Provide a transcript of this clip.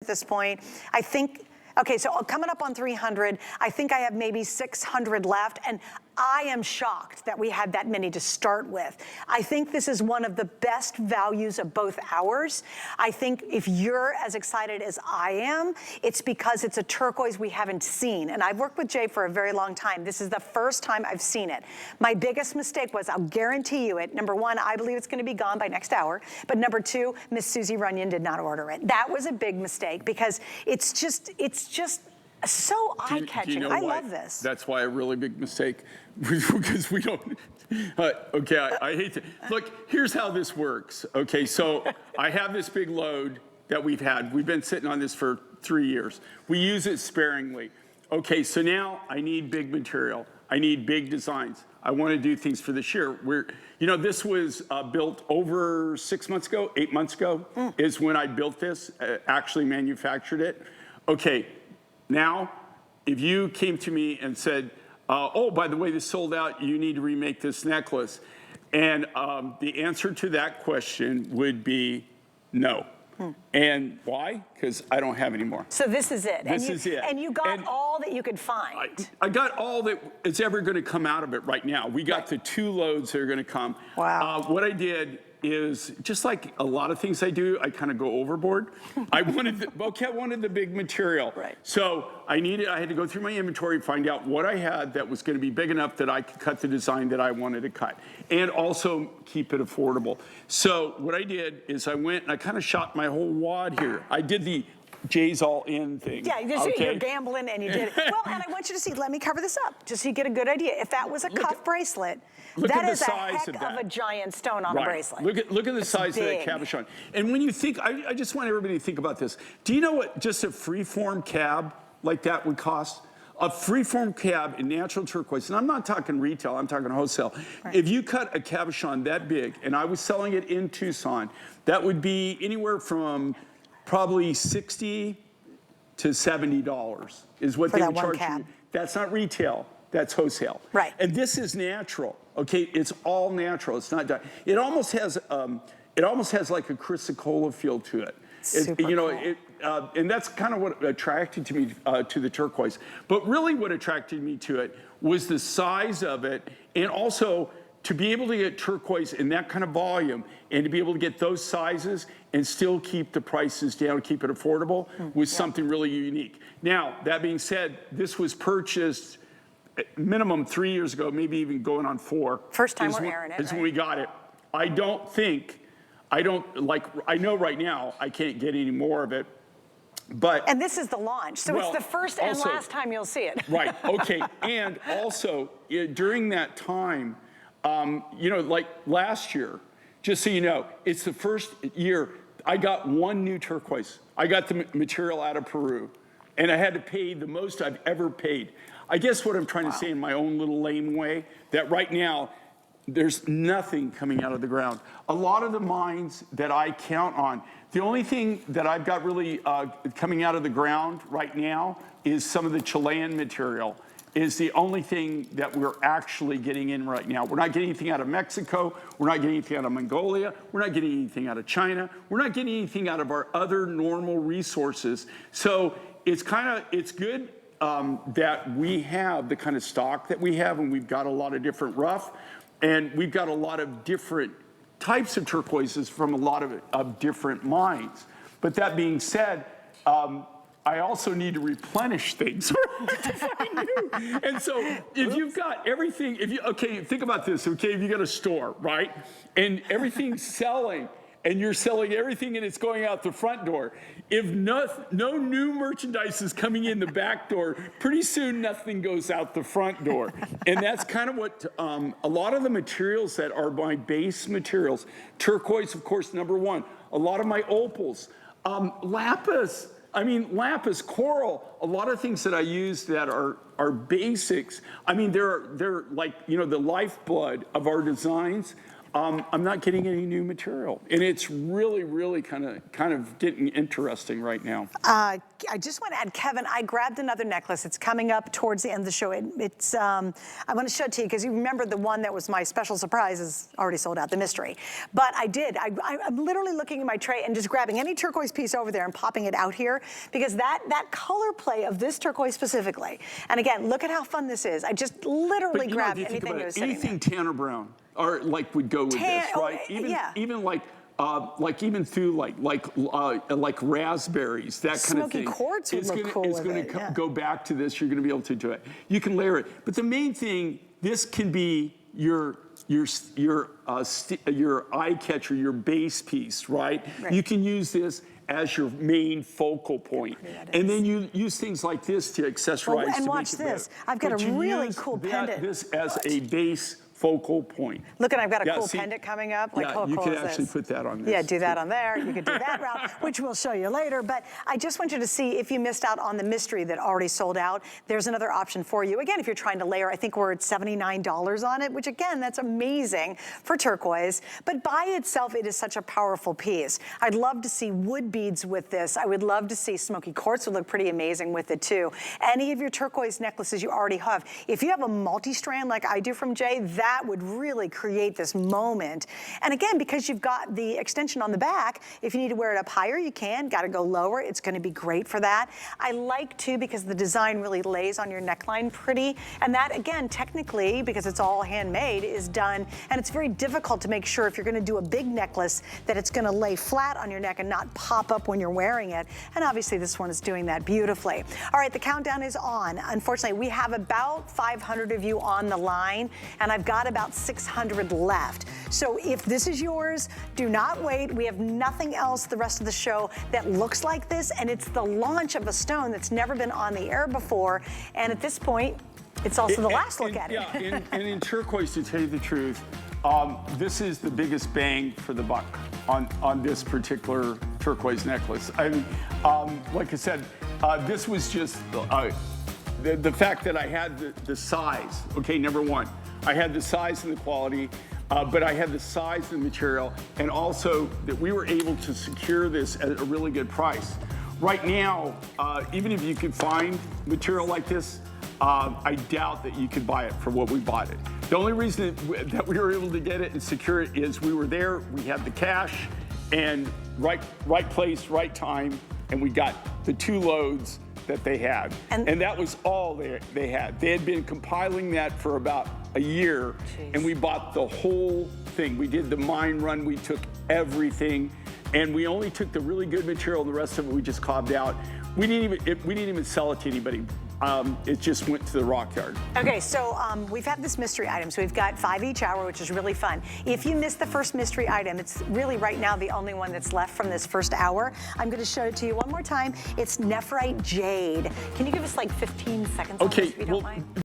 at this point. I think, okay, so coming up on 300, I think I have maybe 600 left, and I am shocked that we had that many to start with. I think this is one of the best values of both hours. I think if you're as excited as I am, it's because it's a turquoise we haven't seen. And I've worked with Jay for a very long time. This is the first time I've seen it. My biggest mistake was, I'll guarantee you it, number one, I believe it's gonna be gone by next hour. But number two, Miss Susie Runyon did not order it. That was a big mistake because it's just so eye-catching. You know I love this. That's why a really big mistake, because we don't, okay, I hate to, look, here's how this works. Okay, so I have this big load that we've been sitting on this for 3 years. We use it sparingly. Okay, so now I need big material. I need big designs. I want to do things for this year. You know, this was built over 6 months ago, 8 months ago, is when I built this, actually manufactured it. Okay. Now, if you came to me and said, oh, by the way, this sold out, you need to remake this necklace. And the answer to that question would be no. And why? Because I don't have any more. So this is it. This is it. And you got all that you could find. I got all that is ever going to come out of it right now. We got the 2 loads that are going to come. Wow. What I did is, just like a lot of things I do, I kind of go overboard. I wanted the big material. Right. So I had to go through my inventory, find out what I had that was going to be big enough that I could cut the design that I wanted to cut, and also keep it affordable. So what I did is I went and I kind of shot my whole wad here. I did the Jay's all in thing. Yeah, you're gambling and you did it. Well, and I want you to see, let me cover this up, just so you get a good idea. If that was a cuff bracelet, that is a heck of a giant stone on a bracelet. Look at the size of that cabochon. And when you think, I just want everybody to think about this. Do you know what just a freeform cab like that would cost? A freeform cab in natural turquoise, and I'm not talking retail, I'm talking wholesale. Right. If you cut a cabochon that big, and I was selling it in Tucson, that would be anywhere from probably $60 to $70 is what they would charge you. That's not retail, that's wholesale. Right. And this is natural, okay? It's all natural, it's not done. It almost has like a chrysocolla feel to it. Super you know, cool. And that's kind of what attracted to me to the turquoise. But really what attracted me to it was the size of it, and also to be able to get turquoise in that kind of volume and to be able to get those sizes and still keep the prices down, keep it affordable, was something really unique. Now, that being said, this was purchased minimum 3 years ago, maybe even going on 4. First time we're airing it, is when we got it. I know right now I can't get any more of it. But, and this is the launch, so it's the first and last time you'll see it. Right, okay, and also during that time, you know, like last year, just so you know, it's the first year I got 1 new turquoise. I got the material out of Peru, and I had to pay the most I've ever paid. I guess what I'm trying to say in my own little lame way, that right now, there's nothing coming out of the ground. A lot of the mines that I count on, the only thing that I've got really coming out of the ground right now is some of the Chilean material. Is the only thing that we're actually getting in right now. We're not getting anything out of Mexico. We're not getting anything out of Mongolia. We're not getting anything out of China. We're not getting anything out of our other normal resources. So it's good that we have the kind of stock that we have, and we've got a lot of different rough, and we've got a lot of different types of turquoises from a lot of different mines. But that being said, I also need to replenish things to find new. And so if you've got everything, okay, think about this, okay, if you got a store, right? And everything's selling, and you're selling everything and it's going out the front door. If no new merchandise is coming in the back door, pretty soon nothing goes out the front door. And that's kind of what a lot of the materials that are my base materials, turquoise, of course, #1, a lot of my opals, lapis, coral, a lot of things that I use that are basics. I mean, they're like, you know, the lifeblood of our designs. I'm not getting any new material, and it's really kind of getting interesting right now. I just want to add, Kevin, I grabbed another necklace. It's coming up towards the end of the show. I want to show it to you because you remember the one that was my special surprise is already sold out, the mystery. But I'm literally looking at my tray and just grabbing any turquoise piece over there and popping it out here because that color play of this turquoise specifically. And again, look at how fun this is. I just literally grabbed anything that was sitting there. Anything tanner brown. Or like would go with this, right? Even like even through like raspberries, that kind Smoky of thing. quartz would look cool It's going to go back to this. You're going to be able to do it. You can layer it, but the main thing, this can be your eye catcher, your base piece, right? You can use this as your main focal point. And then you use things like this to accessorize. And watch this. I've got a really cool pendant. This as a base focal point. Look, and I've got a cool pendant coming up. Like, how you cool could is actually this? put that on this. Yeah, do that on there. You could do that route, which we'll show you later. But I just want you to see if you missed out on the mystery that already sold out, there's another option for you. Again, if you're trying to layer, I think we're at $79 on it, which again, that's amazing for turquoise. But by itself, it is such a powerful piece. I'd love to see wood beads with this. I would love to see smoky quartz would look pretty amazing with it too. Any of your turquoise necklaces you already have. If you have a multi-strand like I do from Jay, that would really create this moment. And again, because you've got the extension on the back, if you need to wear it up higher, you can. Got to go lower. It's going to be great for that. I like too, because the design really lays on your neckline pretty. And that, again, technically, because it's all handmade, is done. And it's very difficult to make sure if you're going to do a big necklace that it's going to lay flat on your neck and not pop up when you're wearing it. And obviously this one is doing that beautifully. All right, the countdown is on. Unfortunately, we have about 500 of you on the line, and I've got about 600 left. So if this is yours, do not wait. We have nothing else the rest of the show that looks like this, and it's the launch of a stone that's never been on the air before. And at this point, it's also the last look at it. Yeah, and in turquoise, to tell you the truth, this is the biggest bang for the buck on this particular turquoise necklace. I mean, like I said, this was just the fact that I had the size. Okay, number one, I had the size and the quality, but I had the size and the material, and also that we were able to secure this at a really good price. Right now, even if you could find material like this, I doubt that you could buy it for what we bought it. The only reason that we were able to get it and secure it is we were there, we had the cash, and right place, right time, and we got the 2 loads that they had. And that was all they had. They had been compiling that for about a year, and we bought the whole thing. We did the mine run, we took everything, and we only took the really good material, and the rest of it we just cobbed out. We didn't even sell it to anybody. It just went to the rock yard. Okay, so we've had this mystery item. So we've got 5 each hour, which is really fun. If you missed the first mystery item, it's really right now the only one that's left from this first hour. I'm going to show it to you one more time. It's nephrite jade. Can you give us like 15 seconds on this, if you don't mind?